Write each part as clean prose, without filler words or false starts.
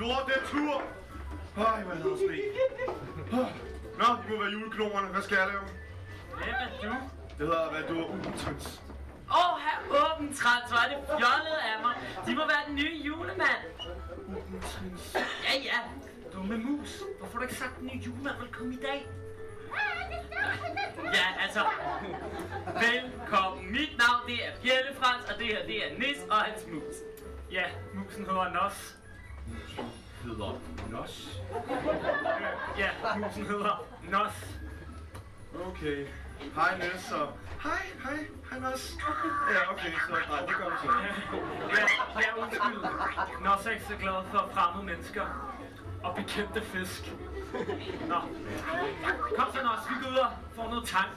lortetur! Ej, hvor hedder sne. Nå, I må være julekloerne. Hvad skal jeg lave? Hvem er du? Det hedder, hvad du er ubentrins. Her åben trans, hvor er det fjollet af mig. De må være den nye julemand. Ubentrins. Ja. Dumme mus. Hvorfor har du ikke sagt, at den nye julemand vil komme i dag? Ja, altså. Velkommen. Mit navn, det er Bjellefrans, og det her, det er Nis og hans mus. Ja, musen hedder Nos. Musen hedder Nos? Ja, musen hedder Nos. Okay. Hej Nes og... Hej Nos. Ja, okay, så nej, det gør vi så. Ja, undskyld. Nos er ikke så glad for fremmede mennesker og bekendte fisk. Nå, kom så Nos, vi går ud og får noget tang.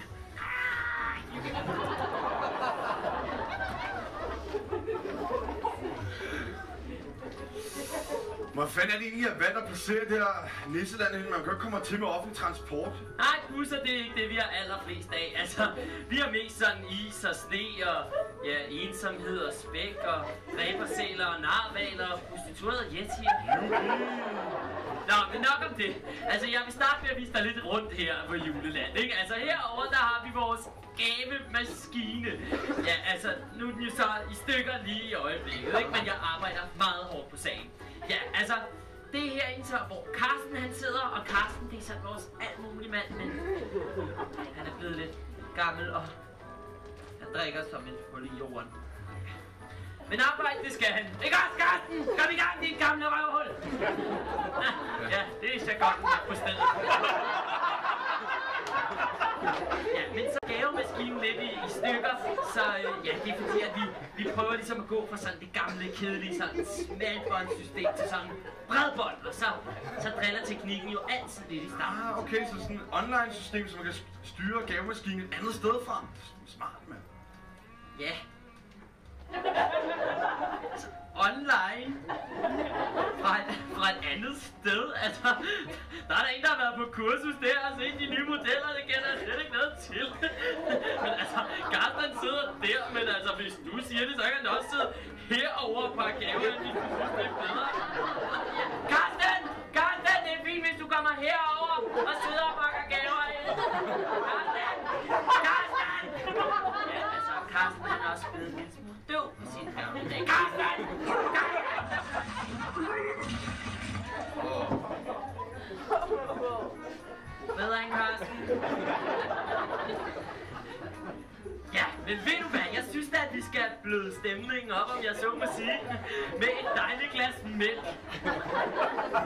Hvor fanden er det egentlig, jeg valgt at placere det her nisseland hen? Man kan ikke komme til med offentlig transport. Nej, busser, det er ikke det, vi har allerflest af. Altså, vi har mest sådan is og sne og ja, ensomhed og spæk og dræbersæler og narvaler og prostituerede yetier. Nå, men nok om det. Altså, jeg vil starte med at vise dig lidt rundt her på Juleland, ikke? Altså, herovre, der har vi vores gavemaskine. Ja, altså, nu er den jo så i stykker lige i øjeblikket, ikke? Men jeg arbejder meget hårdt på sagen. Ja, altså, det er herinde så, hvor Carsten han sidder, og Carsten, det er sådan vores altmulige mand, men han er blevet lidt gammel, og han drikker som en hul i jorden. Men arbejde, det skal han. Ikke også, Carsten? Kom i gang, din gamle røvhul! Ja, det er så godt på stedet. Ja, men så gavemaskinen lidt i stykker, så ja, det er fordi, at vi prøver ligesom at gå fra sådan det gamle, kedelige, sådan smalbåndssystem til sådan bredbånd, og så driller teknikken jo altid lidt i starten. Okay, så sådan et online system, så man kan styre gavemaskinen et andet sted fra. Smart, mand. Ja. Altså, online fra et andet sted, altså, der er der en, der har været på kursus der og set de nye modeller, det kender jeg slet ikke noget til. Men altså, Carsten sidder der, men altså, hvis du siger det, så kan han også sidde herovre og pakke gaver, hvis du synes, det er bedre. Carsten, det er fint, hvis du kommer herover og sidder og pakker gaver ind. Carsten! Ja, altså, Carsten han er også blevet lidt smule døv på sin gamle dag. Carsten! Bedre end Carsten. Ja, men ved du hvad? Jeg synes da, at vi skal bløde stemningen op, om jeg så må sige, med et dejligt glas mælk.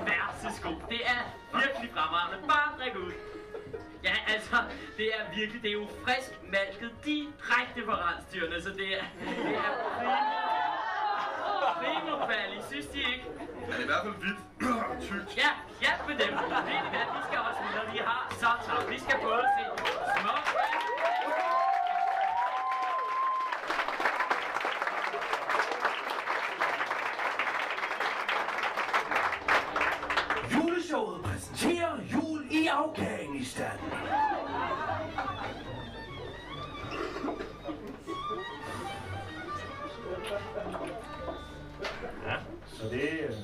Værsgo. Det er virkelig fremragende. Bare drik ud. Ja, altså, det er virkelig, det er jo frisk malket direkte fra rensdyrene, så det er primo kvali, synes de ikke? Ja, det er i hvert fald hvidt tykt. Ja, for dem. Ved I hvad, vi skal også videre, vi har så travlt. Vi skal både se små. Juleshowet præsenterer Jul i Afghanistan. Ja, så det...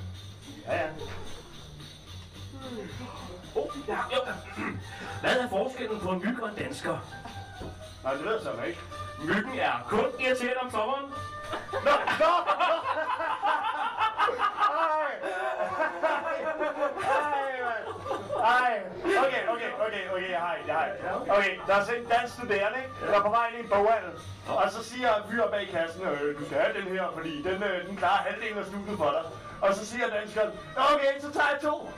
Ja. Hvad er forskellen på en myg og en dansker? Nej, det ved jeg så ikke. Myggen er kun irriteret om sommeren. Nå! Ej, okay, jeg har. Okay, der er sådan en dansk studerende, ikke? Der er på vej ind i en boghandel. Og så siger en fyr bag kassen, du skal have den her, fordi den klarer halvdelen af studiet for dig. Og så siger danskeren, okay, så tager jeg 2.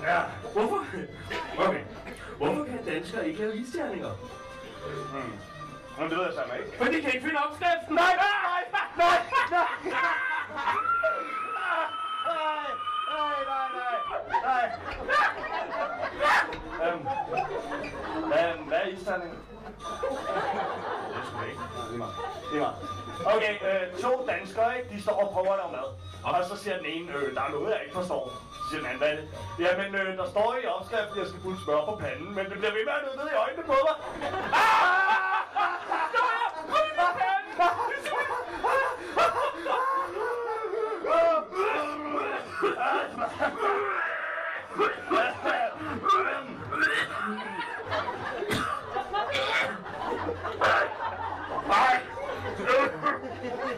Ja. Hvorfor? Okay. Hvorfor kan danskere ikke lave isterninger? Nå, det ved jeg sammen ikke. Men de kan ikke finde opskriften! Nej! Hvad er isterningen? Det er sgu ikke. Det var. Okay, 2 danskere, ikke? De står og prøver at lave mad. Og så siger den ene, der er noget, jeg ikke forstår. Så siger den anden, hvad er det? Jamen, der står i opskriften, at jeg skal putte smør på panden, men det bliver ved med at ned i øjnene på mig.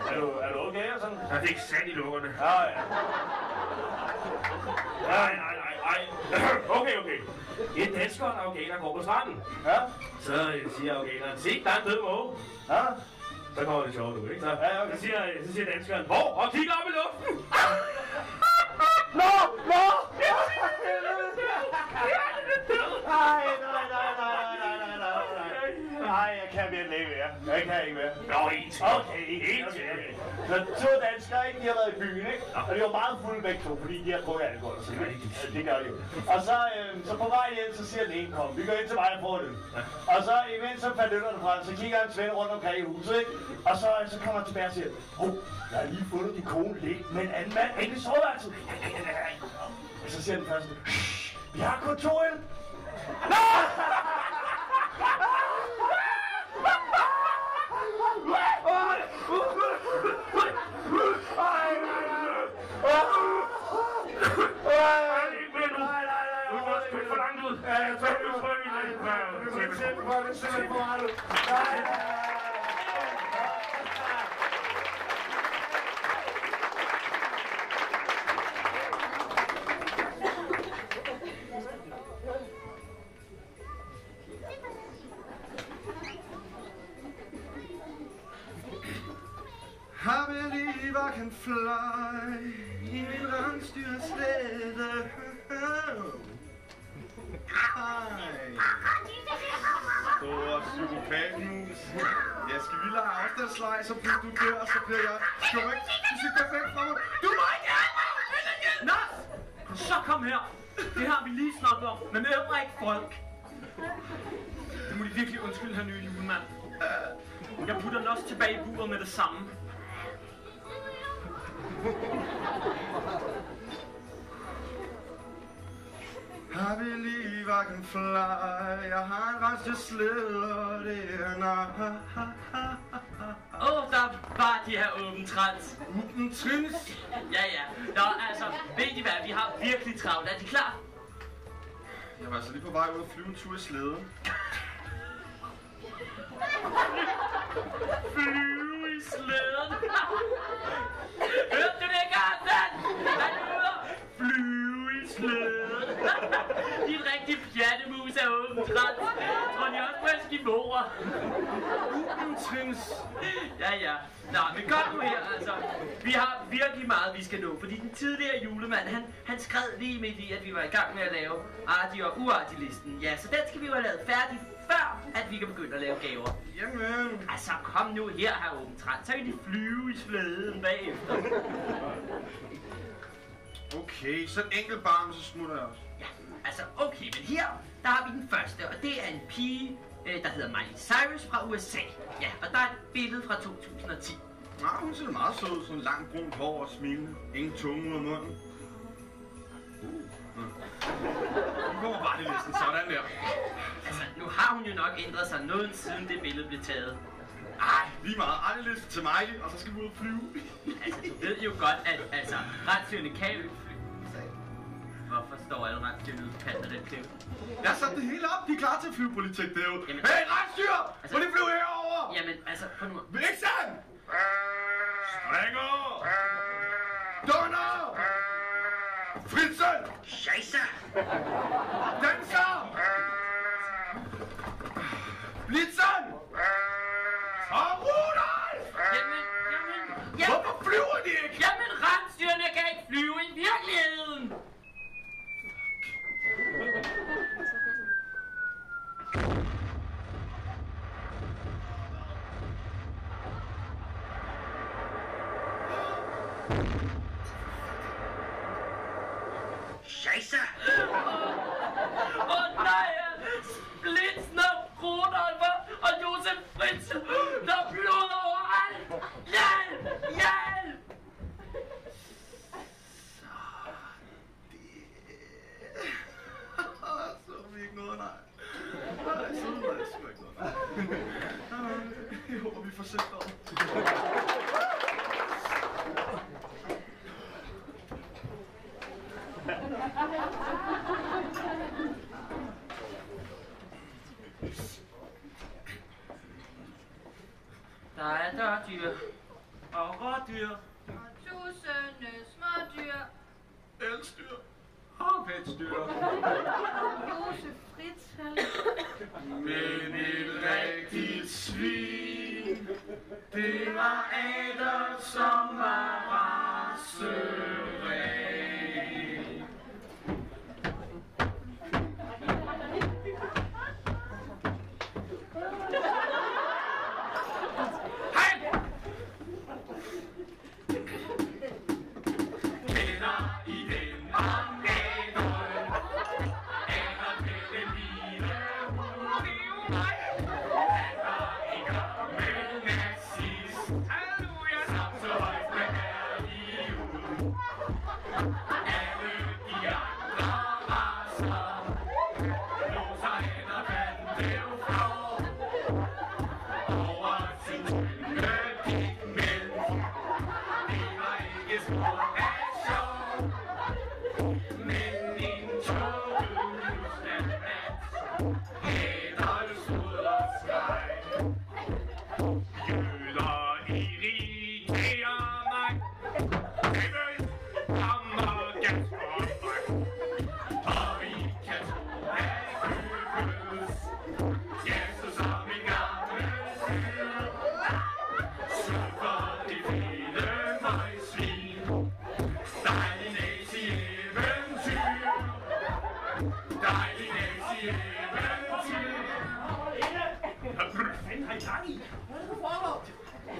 Er du okay og sådan? Jeg fik sand i lukkerne. Ja. Nej. Okay. En dansker og en afghaner går på stranden. Ja? Så siger afghaneren, se, der er en død måge. Ja? Så kommer det sjovt ud, ikke? Så, Ja, okay. så siger danskeren, hvor? Og kigger op i luften. Nå! Nej, jeg kan virkelig ikke mere. Jeg kan ikke mere. Nå, en til. Okay. Så 2 danskere, ikke? De har været i byen, ikke? Og de var meget fulde begge to, fordi de har drukket alkohol og sådan noget. Det gør de jo. Og så på vej hjem, så siger den ene, kom, vi går ind til mig og får det. Og så imens så falder lytterne fra, så kigger han Svend rundt omkring i huset, ikke? Og så kommer han tilbage og siger, jeg har lige fundet din kone ligge med en anden mand inde i soveværelset. Og så siger den første, vi har kun 2 øl. I believe I can fly i min rensdyrslæde. Stor psykopatmus. Ja, skal vi lege afstandsleje, så bliver du dør, så bliver jeg... Du skal gå væk fra mig. Du må ikke have mig! Nå! Så kom her. Det har vi lige snakket om, men det er ikke folk. Det må de virkelig undskylde, her nye julemand. Jeg putter den også tilbage i buret med det samme. I believe I can fly. Jeg har en rensdyrslæde, og det er Der er bare de her åben trans. Åben trins. Ja. Nå, altså, ved I hvad? Vi har virkelig travlt. Er de klar? Jeg var altså lige på vej ud og flyve en tur i slæde. Flyve i slæden. Hørte du det, Garten? Hvad lyder? Flyve i slæden. Din rigtig pjattemus er åben trans. Tror de også på eskimoer? Åben trins. Ja. Nå, men godt nu her, altså. Vi har virkelig meget, vi skal nå, fordi den tidligere julemand, han skred lige midt i, at vi var i gang med at lave artig og uartig-listen. Ja, så den skal vi jo have lavet færdig, før at vi kan begynde at lave gaver. Jamen. Altså, kom nu her, her åben trans. Så kan de flyve i slæden bagefter. Okay, så en enkelt barn, så smutter jeg også. Ja, altså, okay, men her, der har vi den første, og det er en pige, der hedder Miley Cyrus fra USA. Ja, og der er et billede fra 2010. Nej, hun ser meget sød ud. Sådan langt brunt hår og smilende. Ingen tunge ud af munden. Nu kommer bare det listen sådan der. Altså, nu har hun jo nok ændret sig noget siden det billede blev taget. Ej, lige meget. Ej, liste til mig, og så skal vi ud og flyve. Altså, du ved jo godt, at altså, rensdyrene kan jo ikke flyve. Hvorfor står alle rensdyrene ude på kanten af den klip? Jeg har sat det hele op. De er klar til at flyve på lidt tæt derude. Jamen, hey, rensdyr! altså, Må de flyve herover? Jamen, altså, på nu... Vixen! Springer! Donner! Fritzen! Scheisse! Danser! Blitzen! Og Rudolf! Jamen... Hvorfor flyver de ikke? Jamen, rensdyrene kan ikke flyve i virkeligheden! Scheisse! dørdyr Og rådyr. Og tusinde smådyr. Elsdyr. Harpetsdyr. Josef Fritzl. Men et rigtigt svin, det var Adolf, som var raceræg.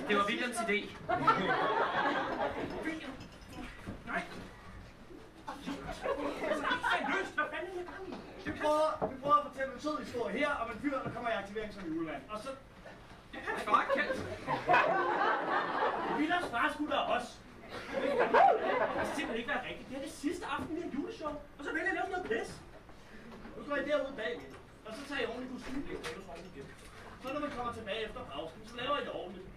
Det var Williams idé. Vi prøver at fortælle en sød historie her om en fyr, der kommer i aktivering som juleland. Og så... Det er hans far kendt. Williams far skulle da også. Det kan simpelthen ikke være rigtigt. Det er det sidste aften i en juleshow. Og så vælger jeg at lave sådan noget pis. Nu går I derude bagved. Og så tager I ordentligt kostyme. Så når man kommer tilbage efter pausen, så laver I det ordentligt.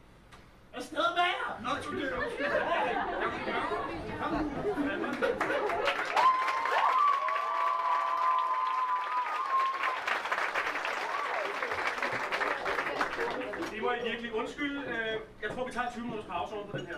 Afsted med jer! Nå, du det. Kom nu. Det må I virkelig undskylde. Jeg tror, vi tager 20 minutters pause over på den her.